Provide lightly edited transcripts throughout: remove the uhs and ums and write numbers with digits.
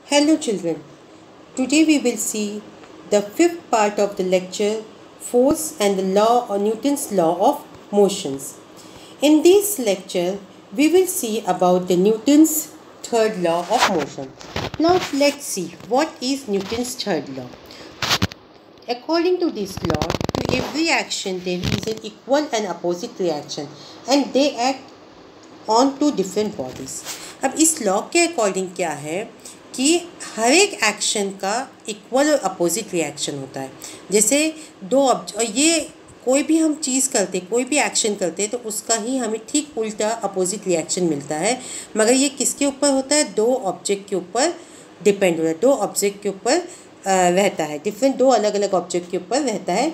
Hello children, today we will see the fifth part of the lecture Force and the Law or Newton's Law of Motions. In this lecture, we will see about the Newton's third law of motion. Now let's see what is Newton's third law. According to this law, to every action there is an equal and opposite reaction and they act on two different bodies. अब इस law के according क्या है कि हर एक action का equal और opposite reaction होता है. जैसे दो और ये कोई भी हम चीज़ करते, कोई भी एक्शन करते तो उसका ही हमें ठीक उल्टा अपोजिट रिएक्शन मिलता है. मगर ये किसके ऊपर होता है? दो ऑब्जेक्ट के ऊपर डिपेंड होता है, दो ऑब्जेक्ट के ऊपर रहता है. डिफरेंट दो अलग अलग ऑब्जेक्ट के ऊपर रहता है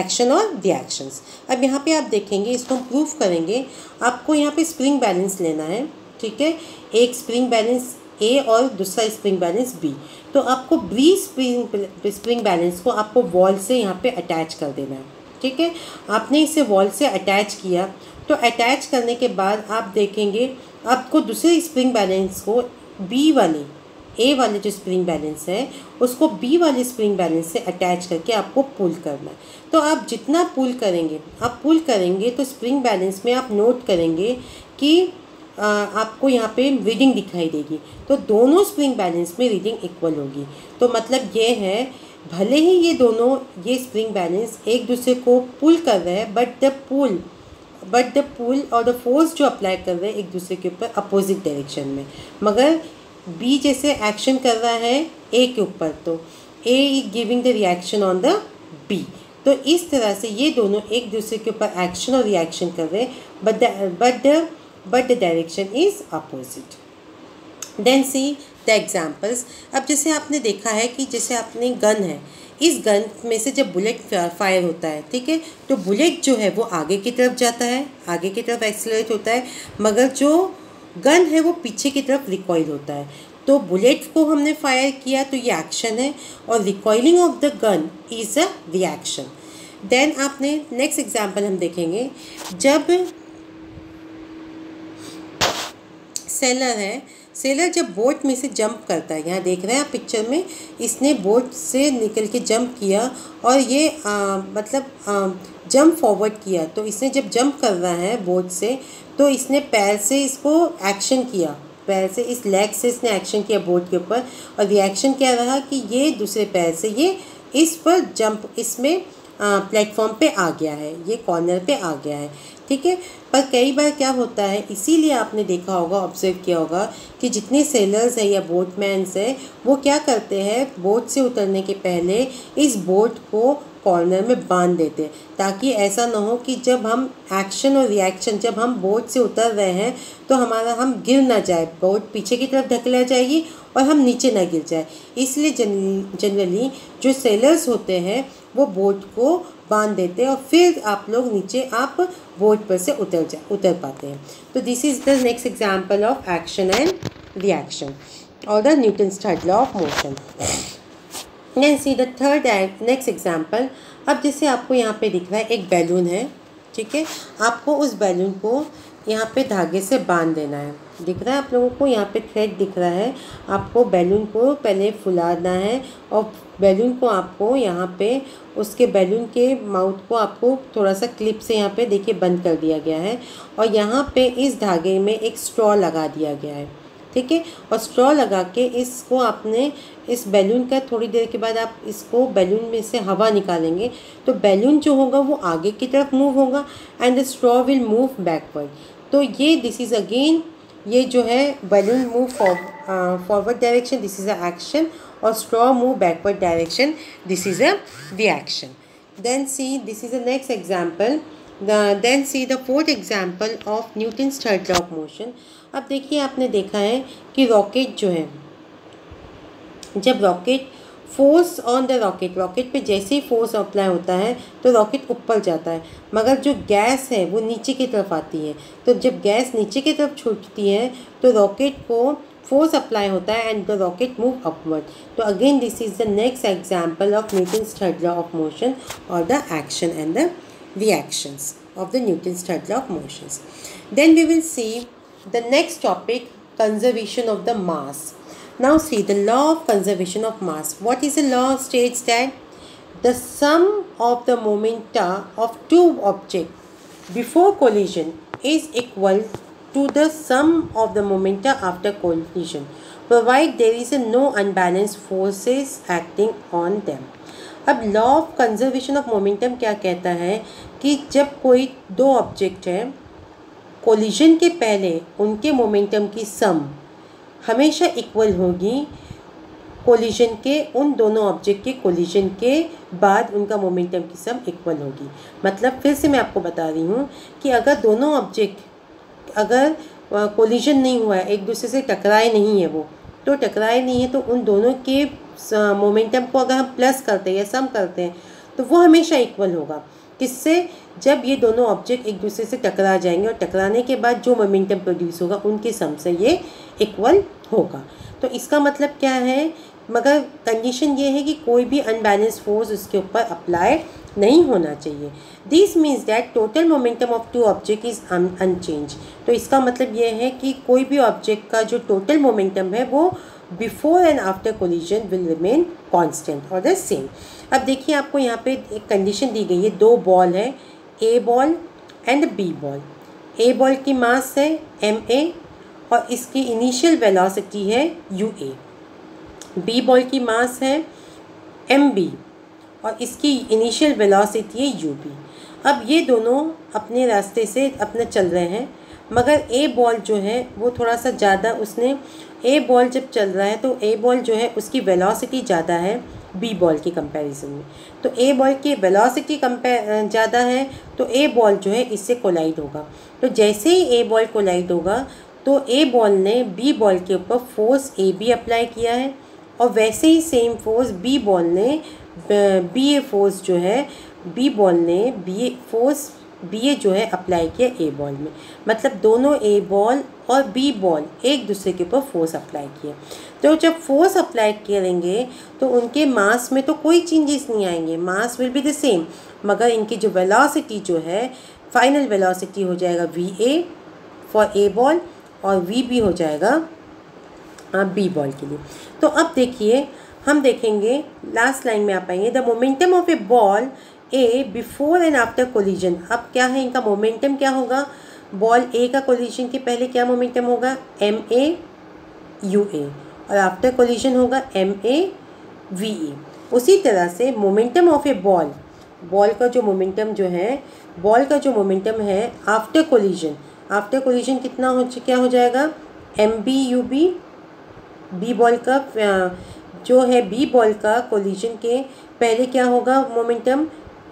एक्शन और रिएक्शंस. अब यहाँ पे आप देखेंगे, इसको हम प्रूफ करेंगे. आपको यहाँ पे स्प्रिंग बैलेंस लेना है, ठीक है. एक स्प्रिंग बैलेंस ए और दूसरा स्प्रिंग बैलेंस बी. तो आपको बी स्प्रिंग बैलेंस को आपको वॉल से यहाँ पे अटैच कर देना है, ठीक है. आपने इसे वॉल से अटैच किया तो अटैच करने के बाद आप देखेंगे आपको दूसरे स्प्रिंग बैलेंस को बी वाली ए वाले जो स्प्रिंग बैलेंस है उसको बी वाले स्प्रिंग बैलेंस से अटैच करके आपको पुल करना है. तो आप जितना पुल करेंगे तो स्प्रिंग बैलेंस में आप नोट करेंगे कि आपको यहाँ पे रीडिंग दिखाई देगी. तो दोनों स्प्रिंग बैलेंस में रीडिंग इक्वल होगी. तो मतलब ये है, भले ही ये स्प्रिंग बैलेंस एक दूसरे को पुल कर रहे हैं बट द पुल और द फोर्स जो अप्लाई कर रहे हैं एक दूसरे के ऊपर अपोजिट डायरेक्शन में. मगर बी जैसे एक्शन कर रहा है ए के ऊपर तो A is giving the reaction on the B. तो इस तरह से ये दोनों एक दूसरे के ऊपर एक्शन और रिएक्शन कर रहे हैं but the direction is opposite. Then see the examples. अब जैसे आपने देखा है कि जैसे आपने गन है, इस गन में से जब बुलेट फायर होता है, ठीक है, तो बुलेट जो है वो आगे की तरफ जाता है, आगे की तरफ एक्सेलरेट होता है. मगर जो गन है वो पीछे की तरफ रिकॉइल होता है. तो बुलेट को हमने फायर किया तो ये एक्शन है और recoiling of the gun is a reaction. Then आपने नेक्स्ट एग्जांपल हम देखेंगे. जब सेलर जब बोट में से जंप करता है, यहाँ देख रहे हैं आप पिक्चर में, इसने बोट से निकल के जंप किया और ये जंप फॉरवर्ड किया. तो इसने जब जंप कर रहा है बोट से तो इसने पैर से इसको एक्शन किया, पैर से इस लेग से इसने एक्शन किया बोट के ऊपर. और रिएक्शन क्या रहा कि ये दूसरे पैर से ये इस पर जंप इसमें प्लेटफॉर्म पे आ गया है, ये कॉर्नर पे आ गया है, ठीक है. पर कई बार क्या होता है, इसीलिए आपने देखा होगा, ऑब्जर्व किया होगा कि जितने सेलर्स हैं या बोटमैन्स हैं वो क्या करते हैं, बोट से उतरने के पहले इस बोट को कॉर्नर में बांध देते हैं ताकि ऐसा ना हो कि जब हम एक्शन और रिएक्शन, जब हम बोट से उतर रहे हैं तो हम गिर ना जाए, बोट पीछे की तरफ ढकेला जाएगी और हम नीचे ना गिर जाए. इसलिए जनरली जो सेलर्स होते हैं वो बोट को बांध देते हैं और फिर आप लोग नीचे आप बोट पर से उतर पाते हैं. तो this is the next example of action and reaction और the Newton's third law of motion. Then see the third and next example. अब जैसे आपको यहाँ पे दिख रहा है एक बैलून है, ठीक है. आपको उस बैलून को यहाँ पे धागे से बांध देना है. दिख रहा है आप लोगों को, यहाँ पे थ्रेड दिख रहा है. आपको बैलून को पहले फुलाना है और बैलून को आपको यहाँ पे उसके बैलून के माउथ को आपको थोड़ा सा क्लिप से यहाँ पे देखिए बंद कर दिया गया है. और यहाँ पे इस धागे में एक स्ट्रॉ लगा दिया गया है, ठीक है. और स्ट्रॉ लगा के इसको आपने इस बैलून का थोड़ी देर के बाद आप इसको बैलून में से हवा निकालेंगे तो बैलून जो होगा वो आगे की तरफ मूव होगा and the straw will move backward. तो ये दिस इज़ अगेन, ये जो है balloon move forward direction, this is a action, और straw move backward direction, this is a reaction. Then see this is the next example. Then see the fourth example of Newton's third law of motion. अब देखिए आपने देखा है कि rocket जो है, जब फोर्स ऑन द रॉकेट पे जैसे ही फोर्स अप्लाई होता है तो रॉकेट ऊपर जाता है. मगर जो गैस है वो नीचे की तरफ आती है. तो जब गैस नीचे की तरफ छूटती है तो रॉकेट को फोर्स अप्लाई होता है and the rocket move upward. तो again this is the next example of Newton's third law of motion और the action and the reactions of the Newton's third law of motions. Then we will see the next topic, conservation of the mass. Now see the law of conservation of mass. What is the law? States that the sum of the momenta of two objects before collision is equal to the sum of the momenta after collision, provided there is no unbalanced forces acting on them. अब law of conservation of momentum क्या कहता है कि जब कोई दो object है, collision के पहले उनके मोमेंटम की सम हमेशा इक्वल होगी कोलिजन के, उन दोनों ऑब्जेक्ट के कोलिजन के बाद उनका मोमेंटम की सम इक्वल होगी। मतलब फिर से मैं आपको बता रही हूँ कि अगर दोनों ऑब्जेक्ट अगर कोलिजन नहीं हुआ है, एक दूसरे से टकराए नहीं है, वो तो टकराए नहीं है, तो उन दोनों के मोमेंटम को अगर हम प्लस करते हैं या सम करते हैं तो वो हमेशा इक्वल होगा। किससे? जब ये दोनों ऑब्जेक्ट एक दूसरे से टकरा जाएंगे और टकराने के बाद जो मोमेंटम प्रोड्यूस होगा उनके सम से ये इक्वल होगा। तो इसका मतलब क्या है? मगर कंडीशन ये है कि कोई भी अनबैलेंस फोर्स उसके ऊपर अप्लाई नहीं होना चाहिए। This means that total momentum of two object is unchanged. तो इसका मतलब ये है कि कोई भी ऑब्जेक्ट का जो टोटल मोमेंटम है वो before and after collision will remain constant और द सेम। अब देखिए आपको यहाँ पे एक कंडीशन दी गई है, दो बॉल है, A ball and B ball. A ball की मास है ma और इसकी इनिशियल वेलोसिटी है ua। बी बॉल की मास है mb और इसकी इनिशियल वेलोसिटी है ub। अब ये दोनों अपने रास्ते से अपना चल रहे हैं, मगर ए बॉल जो है वो थोड़ा सा ज़्यादा, उसने ए बॉल जब चल रहा है तो ए बॉल जो है उसकी वेलोसिटी ज़्यादा है बी बॉल के कंपैरिजन में। तो ए बॉल की वेलोसिटी ज़्यादा है तो ए बॉल जो है इससे कोलाइड होगा। तो जैसे ही ए बॉल कोलाइड होगा तो ए बॉल ने बी बॉल के ऊपर फोर्स ए बी अप्लाई किया है और वैसे ही सेम फोर्स बी बॉल ने बी ए फोर्स जो है बी बॉल ने बी ए जो है अप्लाई किया ए बॉल में। मतलब दोनों ए बॉल और बी बॉल एक दूसरे के ऊपर फोर्स अप्लाई किए। तो जब फोर्स अप्लाई करेंगे तो उनके मास में तो कोई चेंजेस नहीं आएंगे, mass will be the same, मगर इनकी जो वेलोसिटी जो है फाइनल वेलोसिटी हो जाएगा V A for a ball और वी बी हो जाएगा बी बॉल के लिए। तो अब देखिए हम देखेंगे लास्ट लाइन में आ पाएंगे, the momentum of A ball A before and after collision. अब क्या है इनका मोमेंटम क्या होगा? बॉल ए का कोलिजन के पहले क्या मोमेंटम होगा? एम ए यू ए और आफ्टर कोलिजन होगा एम ए वी ए। उसी तरह से momentum of A ball, ball का जो मोमेंटम जो है, बॉल का जो मोमेंटम है आफ्टर कोलिजन कितना क्या हो जाएगा? M B U B. B ball का जो है बी बॉल का कोलिजन के पहले क्या होगा momentum?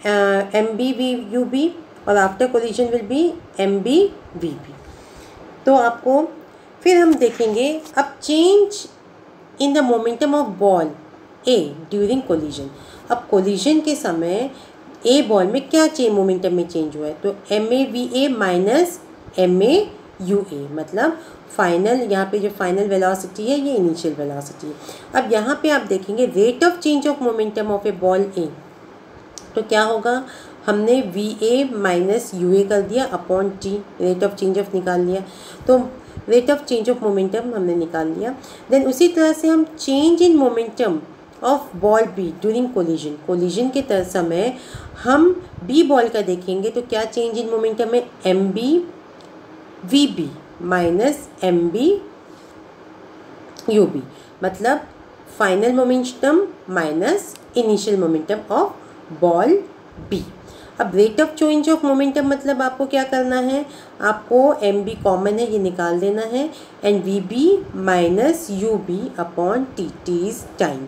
M B V U B और after collision will be M B V B. तो आपको फिर हम देखेंगे अब change in the momentum of ball A during collision. अब कोलिजन के समय ए बॉल में क्या मोमेंटम में चेंज हुआ है? तो M A V A minus M A U A, मतलब फाइनल, यहाँ पे जो फाइनल वेलोसिटी है ये इनिशियल वेलोसिटी है। अब यहाँ पे आप देखेंगे rate of change of momentum of A ball A, तो क्या होगा? हमने V A minus U A कर दिया upon T, rate of change of निकाल लिया, तो rate of change of momentum हमने निकाल लिया। देन उसी तरह से हम change in momentum of ball B during collision के समय हम बी बॉल का देखेंगे तो क्या चेंज इन मोमेंटम है? M B V B minus M B U B, मतलब final momentum minus initial momentum of ball B. अब rate of change of momentum मतलब आपको क्या करना है? आपको एम बी कॉमन है ये निकाल देना है and V B minus U B upon T, T is time.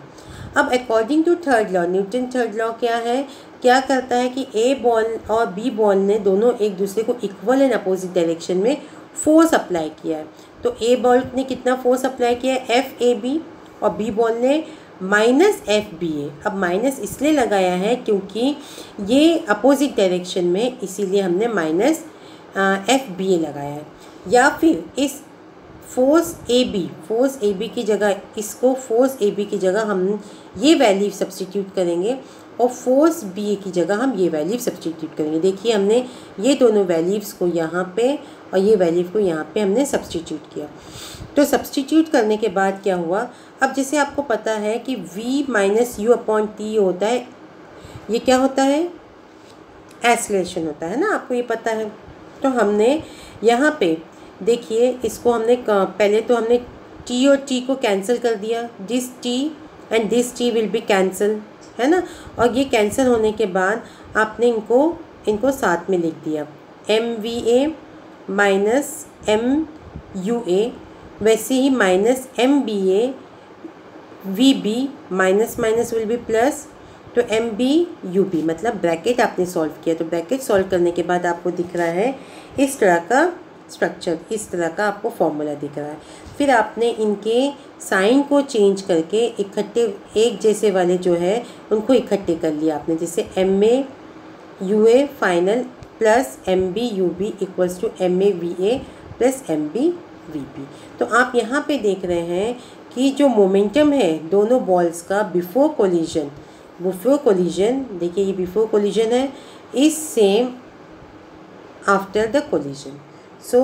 अब according to third law, Newton third law क्या है, क्या करता है कि ए बॉल और बी बॉल ने दोनों एक दूसरे को इक्वल एंड अपोजिट डायरेक्शन में फोर्स अप्लाई किया है। तो ए बॉल ने कितना फोर्स अप्लाई किया है? एफ ए बी, और बी बॉल ने माइनस एफ बी ए। अब माइनस इसलिए लगाया है क्योंकि ये अपोजिट डायरेक्शन में, इसीलिए हमने माइनस एफ बी ए लगाया है। या फिर इस फोर्स ए बी की जगह, इसको फोर्स ए बी की जगह हम ये वैल्यू सब्स्टिट्यूट करेंगे और फोर्स बी ए की जगह हम ये वैल्यू सब्स्टिट्यूट करेंगे। देखिए हमने ये दोनों वैल्यूज़ को यहाँ पे और ये वैल्यू को यहाँ पे हमने सब्सटीट्यूट किया। तो सब्सटीट्यूट करने के बाद क्या हुआ, अब जैसे आपको पता है कि v minus you upon T होता है, ये क्या होता है, एक्सेलरेशन होता है ना, आपको ये पता है। तो हमने यहाँ पे देखिए इसको हमने पहले तो हमने t और t को कैंसिल कर दिया, this t and this t will be cancel, है ना। और ये कैंसिल होने के बाद आपने इनको साथ में लिख दिया, mva माइनस mua, वैसे ही minus mba, vb minus minus will be plus, तो mb मतलब ब्रैकेट आपने सॉल्व किया। तो ब्रैकेट सॉल्व करने के बाद आपको दिख रहा है इस तरह का स्ट्रक्चर, इस तरह का आपको फॉर्मूला दिख रहा है। फिर आपने इनके साइन को चेंज करके इकट्ठे एक जैसे वाले जो है उनको इकट्ठे कर लिया आपने, जैसे MA final plus MB equals to MAVA plus MBVB। तो आप यहाँ पे देख रहे हैं कि जो मोमेंटम है दोनों बॉल्स का बिफोर कोलिजन देखिए ये बिफोर कोलिजन है, is same after the collision. So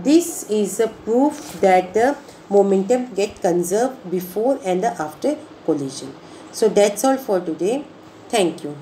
this is a proof that the momentum get conserved before and after collision. So that's all for today. Thank you.